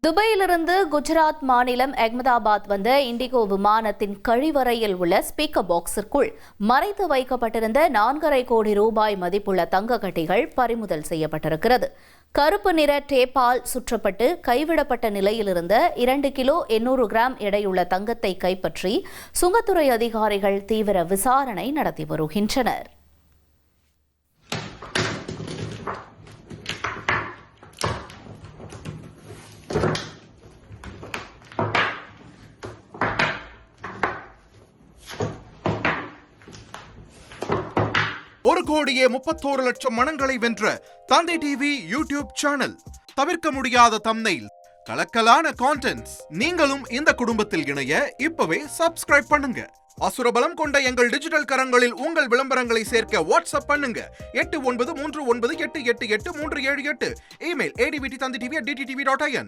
துபாயிலிருந்து குஜராத் மாநிலம் அகமதாபாத் வந்த இண்டிகோ விமானத்தின் கழிவறையில் உள்ள ஸ்பீக்கர் பாக்ஸிற்குள் மறைத்து வைக்கப்பட்டிருந்த 4.5 கோடி ரூபாய் மதிப்புள்ள தங்க கட்டிகள் பறிமுதல் செய்யப்பட்டிருக்கிறது. கருப்பு நிற டேப்பால் சுற்றப்பட்டு கைவிடப்பட்ட நிலையில் இருந்த 2 கிலோ 800 கிராம் எடையுள்ள தங்கத்தை கைப்பற்றி சுங்கத்துறை அதிகாரிகள் தீவிர விசாரணை நடத்தி வருகின்றனர். ஒரு கோடியே 31 லட்சம் மனங்களை வென்ற தந்தை டிவி யூடியூப் சேனல். தவிர்க்க முடியாத தம்ப்நெயில், கலக்கலான கான்டென்ட்ஸ். நீங்களும் இந்த குடும்பத்தில் இணைய இப்பவே சப்ஸ்கிரைப் பண்ணுங்க. அசுரபலம் கொண்ட எங்கள் டிஜிட்டல் கரங்களில் உங்கள் விளம்பரங்களை சேர்க்க வாட்ஸ்அப் பண்ணுங்க. 8939888838. Email advttv@dttv.in.